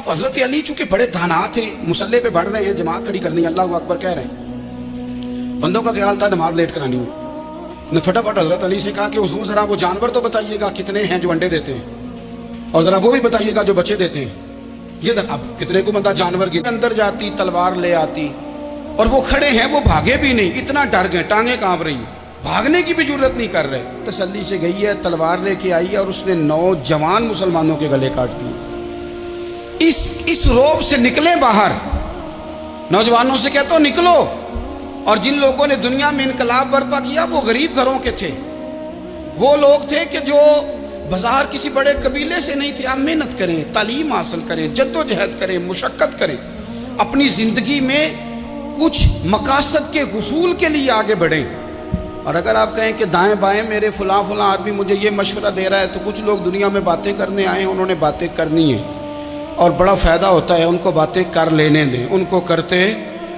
अब हजरत अली चूंकि बड़े दाना थे, मुसल्ले पे बढ़ रहे हैं, जमात खड़ी करनी है, अल्लाह अकबर कह रहे हैं। बंदों का ख्याल था नमाज लेट करानी हो, ने फटाफट हजरत अली से कहा कि हुजूर जरा वो जानवर तो बताइएगा कितने हैं जो अंडे देते हैं, और जरा वो भी बताइएगा जो बच्चे देते हैं। ये अब कितने को बंदा जानवर के अंदर जाती, तलवार ले आती, और वो खड़े हैं, वो भागे भी नहीं, इतना डर गए, टांगे कांप रही, भागने की भी जरूरत नहीं कर रहे। तसल्ली से गई है, तलवार लेके आई है, और उसने 9 जवान मुसलमानों के गले काट दिए। इस रोब से निकले बाहर, नौजवानों से कहता हूं निकलो। और जिन लोगों ने दुनिया में इनकलाब बर्पा किया वो गरीब घरों के थे, वो लोग थे कि जो बाजार किसी बड़े कबीले से नहीं थे। आप मेहनत करें, तालीम हासिल करें, जद्दोजहद करें, मुशक्कत करें, अपनी जिंदगी में कुछ मकासद के हुसूल के लिए आगे बढ़ें। और अगर आप कहें कि दाएं बाएं मेरे फलां आदमी मुझे ये मशवरा दे रहा है, तो कुछ लोग दुनिया में बातें करने आए हैं, उन्होंने बातें करनी है और बड़ा फ़ायदा होता है, उनको बातें कर लेने दें, उनको करते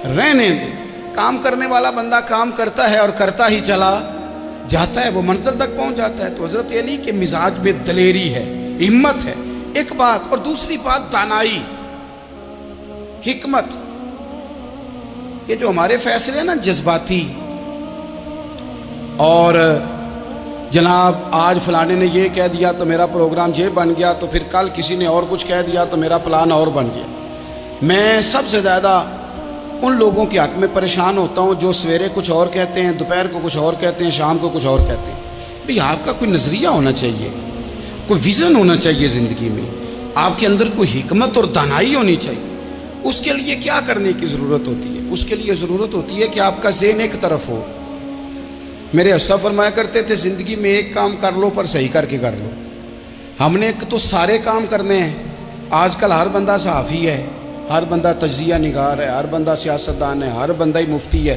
रहने दें। काम करने वाला बंदा काम करता है और करता ही चला जाता है, वो मंजिल तक पहुंच जाता है। तो हजरत अली के मिजाज में दलेरी है, हिम्मत है, एक बात। और दूसरी बात दानाई, हिकमत। ये जो हमारे फैसले ना जज्बाती, और जनाब आज फलाने ने ये कह दिया तो मेरा प्रोग्राम ये बन गया, तो फिर कल किसी ने और कुछ कह दिया तो मेरा प्लान और बन गया। मैं सबसे ज़्यादा उन लोगों के हक में परेशान होता हूँ जो सवेरे कुछ और कहते हैं, दोपहर को कुछ और कहते हैं, शाम को कुछ और कहते हैं। भाई आपका कोई नज़रिया होना चाहिए, कोई विज़न होना चाहिए ज़िंदगी में, आपके अंदर कोई हिकमत और दानाई होनी चाहिए। उसके लिए क्या करने की ज़रूरत होती है? उसके लिए ज़रूरत होती है कि आपका ज़हन एक तरफ हो। मेरे अस्सा फरमाया करते थे, ज़िंदगी में एक काम कर लो पर सही करके कर लो। हमने तो सारे काम करने हैं। आजकल हर बंदा सहाफ़ी है, हर बंदा तज्जिया निगार है, हर बंदा सियासतदान है, हर बंदा ही मुफ्ती है,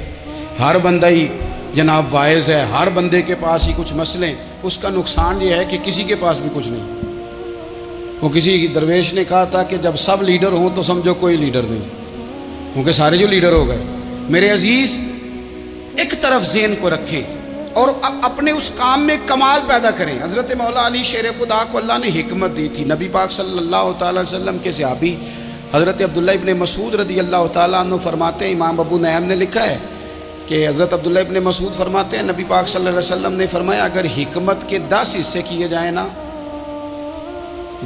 हर बंदा ही जनाब वाइज है, हर बंदे के पास ही कुछ मसले। उसका नुकसान ये है कि किसी के पास भी कुछ नहीं। वो किसी दरवेश ने कहा था कि जब सब लीडर हों तो समझो कोई लीडर नहीं, क्योंकि सारे जो लीडर हो गए। मेरे अजीज़, एक तरफ ज़हन को रखें और अपने उस काम में कमाल पैदा करें। हज़रत मौला अली शेर खुदा को अल्लाह ने हिकमत दी थी। नबी पाक सल्लल्लाहु अलैहि वसल्लम के सहाबी हज़रत अब्दुल्लाह इब्न मसूद रदी अल्लाह तआला अन्हु फरमाते हैं, इमाम अबू नईम ने लिखा है कि हज़रत अब्दुल्लाह इब्न मसूद फरमाते हैं, नबी पाक सल्लल्लाहु अलैहि वसल्लम ने फरमाया, अगर हिकमत के 10 हिस्से किए जाएँ ना,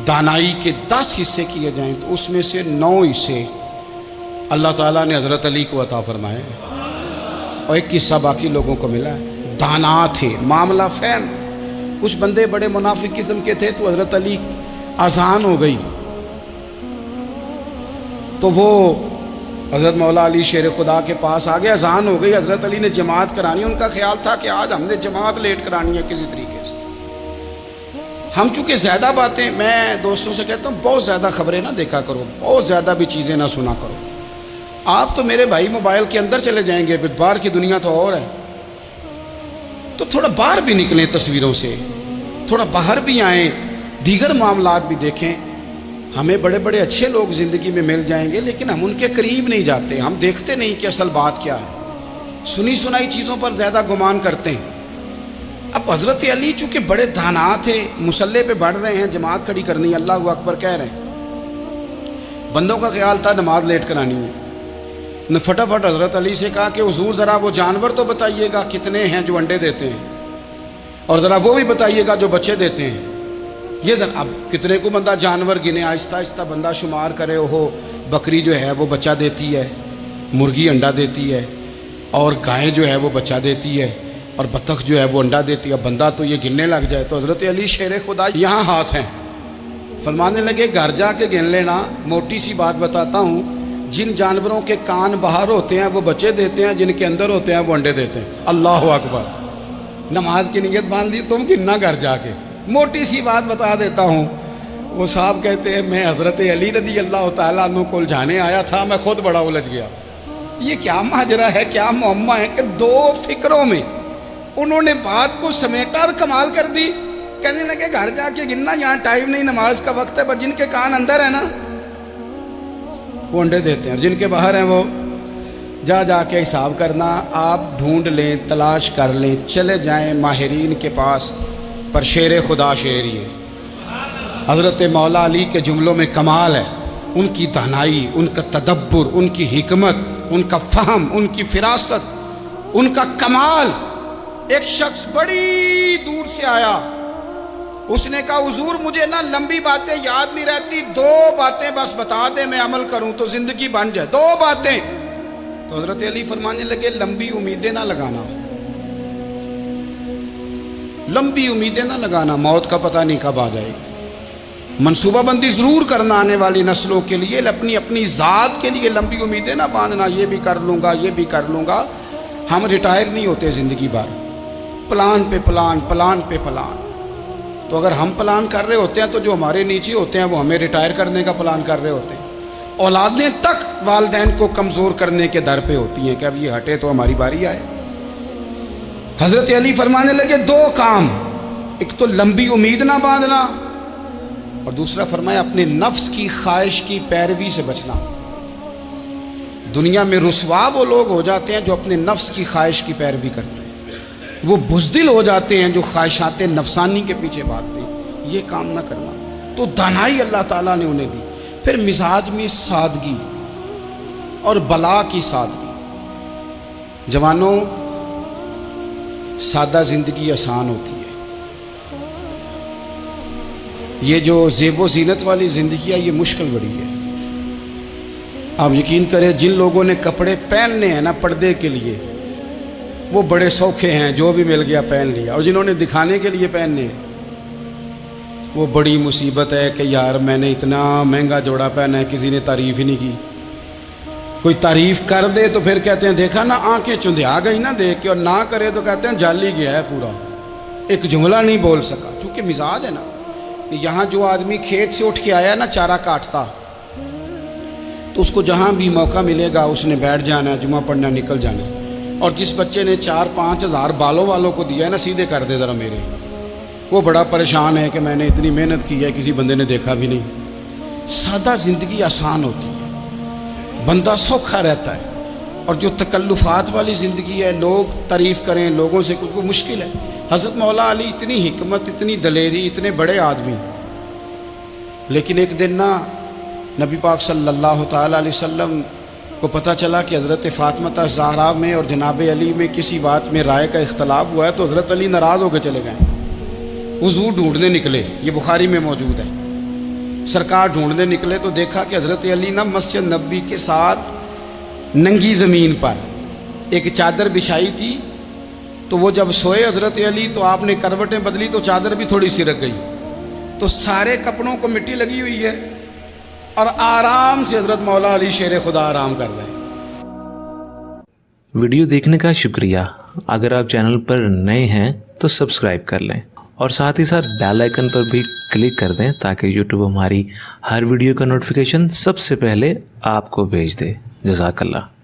दानाई के 10 हिस्से किए जाएँ, तो उसमें से 9 हिस्से अल्लाह ताला ने हज़रत अली को अता फरमाए और एक हिस्सा बाकी लोगों को मिला है। दाना थे, मामला फैन। कुछ बंदे बड़े मुनाफिक किस्म के थे, तो हज़रत अली आसान हो गई, तो वो हज़रत मौला अली शेर खुदा के पास आ गए, अजान हो गई, हज़रत अली ने जमात करानी। उनका ख्याल था कि आज हमने जमात लेट करानी है किसी तरीके से। हम चूँकि ज़्यादा बातें, मैं दोस्तों से कहता हूँ बहुत ज़्यादा खबरें ना देखा करो, बहुत ज़्यादा भी चीज़ें ना सुना करो। आप तो मेरे भाई मोबाइल के अंदर चले जाएंगे, फिर बाहर की दुनिया तो और है। तो थोड़ा बाहर भी निकलें तस्वीरों से, थोड़ा बाहर भी आएँ, दीगर मामलात भी देखें। हमें बड़े बड़े अच्छे लोग ज़िंदगी में मिल जाएंगे, लेकिन हम उनके करीब नहीं जाते, हम देखते नहीं कि असल बात क्या है, सुनी सुनाई चीज़ों पर ज़्यादा गुमान करते हैं। अब हज़रत अली चूँकि बड़े दाना थे, मुसल्ले पे बढ़ रहे हैं, जमात खड़ी करनी, अल्लाह अकबर कह रहे हैं। बंदों का ख्याल था नमाज लेट करानी है, ने फटाफट हज़रत अली से कहा कि हुजूर ज़रा वो जानवर तो बताइएगा कितने हैं जो अंडे देते हैं, और ज़रा वो भी बताइएगा जो बच्चे देते हैं। ये अब कितने को बंदा जानवर गिने, आहिस्ता आहिस्ता बंदा शुमार करे। हो, बकरी जो है वो बच्चा देती है, मुर्गी अंडा देती है, और गाय जो है वो बच्चा देती है, और बतख जो है वो अंडा देती है। बंदा तो ये गिनने लग जाए। तो हज़रत अली शेर खुदा यहाँ हाथ हैं, फरमाने लगे, घर जाके गिन लेना। मोटी सी बात बताता हूँ, जिन जानवरों के कान बाहर होते हैं वो बच्चे देते हैं, जिनके अंदर होते हैं वो अंडे देते हैं। अल्लाह अकबर। नमाज की नीयत मान ली, तुम गिनना घर जाके। मोटी सी बात बता देता हूँ। वो साहब कहते हैं, मैं हज़रत अली रज़ी अल्लाह तआला अन्हु को उलझाने आया था, मैं खुद बड़ा उलझ गया। ये क्या माजरा है, क्या मुअम्मा है कि 2 फिक्रों में उन्होंने बात को समेटा और कमाल कर दी। कहने लगे घर जाके गिनना, यहाँ टाइम नहीं, नमाज का वक्त है, बस जिनके कान अंदर है ना वो अंडे देते हैं, जिनके बाहर हैं वो जा के हिसाब करना। आप ढूंढ लें, तलाश कर लें, चले जाएं माहिरीन के पास, पर शेर खुदा शेर ही है। हज़रत मौला अली के जुमलों में कमाल है। ان کی دانائی، ان کا تدبر، ان کی حکمت، ان کا فہم، ان کی فراست، ان کا کمال. ایک شخص بڑی دور سے آیا، اس نے کہا حضور مجھے نا لمبی باتیں یاد نہیں رہتی، 2 باتیں بس بتا دیں میں عمل کروں تو زندگی بن جائے، 2 باتیں. تو حضرت علی فرمانے لگے لمبی امیدیں نہ لگانا، لمبی امیدیں نہ لگانا، موت کا پتہ نہیں کب آ جائے گی. منصوبہ بندی ضرور کرنا آنے والی نسلوں کے لیے، اپنی ذات کے لیے لمبی امیدیں نہ باندھنا، یہ بھی کر لوں گا یہ بھی کر لوں گا. ہم ریٹائر نہیں ہوتے زندگی بھر، پلان پہ پلان، پلان پہ پلان. تو اگر ہم پلان کر رہے ہوتے ہیں تو جو ہمارے نیچے ہوتے ہیں وہ ہمیں ریٹائر کرنے کا پلان کر رہے ہوتے ہیں. اولادیں تک والدین کو کمزور کرنے کے در پہ ہوتی ہیں کہ اب یہ ہٹے تو ہماری باری آئے. حضرت علی فرمانے لگے 2 کام، ایک تو لمبی امید نہ باندھنا، اور دوسرا فرمایا اپنے نفس کی خواہش کی پیروی سے بچنا. دنیا میں رسوا وہ لوگ ہو جاتے ہیں جو اپنے نفس کی خواہش کی پیروی کرتے ہیں، وہ بزدل ہو جاتے ہیں جو خواہشات نفسانی کے پیچھے بھاگتے ہیں. یہ کام نہ کرنا. تو دانائی اللہ تعالیٰ نے انہیں دی. پھر مزاج میں سادگی اور بلا کی سادگی. جوانوں، سادہ زندگی آسان ہوتی ہے. یہ جو زیب و زینت والی زندگی ہے یہ مشکل بڑی ہے. آپ یقین کریں جن لوگوں نے کپڑے پہننے ہیں نا پردے کے لیے وہ بڑے سوکھے ہیں، جو بھی مل گیا پہن لیا، اور جنہوں نے دکھانے کے لیے پہننے ہیں وہ بڑی مصیبت ہے کہ یار میں نے اتنا مہنگا جوڑا پہنا ہے کسی نے تعریف ہی نہیں کی. کوئی تعریف کر دے تو پھر کہتے ہیں دیکھا نا آنکھیں چندھیا گئی نا دیکھ کے، اور نہ کرے تو کہتے ہیں جل ہی گیا ہے پورا، ایک جملہ نہیں بول سکا. چونکہ مزاج ہے نا. یہاں جو آدمی کھیت سے اٹھ کے آیا نا چارہ کاٹتا، تو اس کو جہاں بھی موقع ملے گا اس نے بیٹھ جانا ہے، جمعہ پڑھنا، نکل جانا. اور جس بچے نے 4-5 ہزار بالوں والوں کو دیا ہے نا سیدھے کر دے ذرا میرے، وہ بڑا پریشان ہے کہ میں نے اتنی محنت کی ہے کسی بندے نے دیکھا بھی نہیں. سادہ زندگی آسان ہوتی ہے، بندہ سوکھا رہتا ہے. اور جو تکلفات والی زندگی ہے، لوگ تعریف کریں، لوگوں سے کچھ، وہ مشکل ہے. حضرت مولا علی اتنی حکمت، اتنی دلیری، اتنے بڑے آدمی، لیکن ایک دن نا نبی پاک صلی اللہ تعالیٰ علیہ وسلم کو پتہ چلا کہ حضرت فاطمہ زہرا میں اور جناب علی میں کسی بات میں رائے کا اختلاف ہوا ہے. تو حضرت علی ناراض ہو کے چلے گئے، حضور ڈھونڈنے نکلے. یہ بخاری میں موجود ہے. سرکار ڈھونڈنے نکلے تو دیکھا کہ حضرت علی نا مسجد نبوی کے ساتھ ننگی زمین پر ایک چادر بچھائی تھی. تو وہ جب سوئے حضرت علی تو آپ نے کروٹیں بدلی تو چادر بھی تھوڑی سی رکھ گئی. تو سارے کپڑوں کو مٹی لگی ہوئی ہے اور آرام سے حضرت مولا علی شیر خدا آرام کر رہے ہیں. ویڈیو دیکھنے کا شکریہ. اگر آپ چینل پر نئے ہیں تو سبسکرائب کر لیں اور ساتھ ہی ساتھ بیل آئیکن پر بھی کلک کر دیں تاکہ یوٹیوب ہماری ہر ویڈیو کا نوٹیفیکیشن سب سے پہلے آپ کو بھیج دے. جزاک اللہ.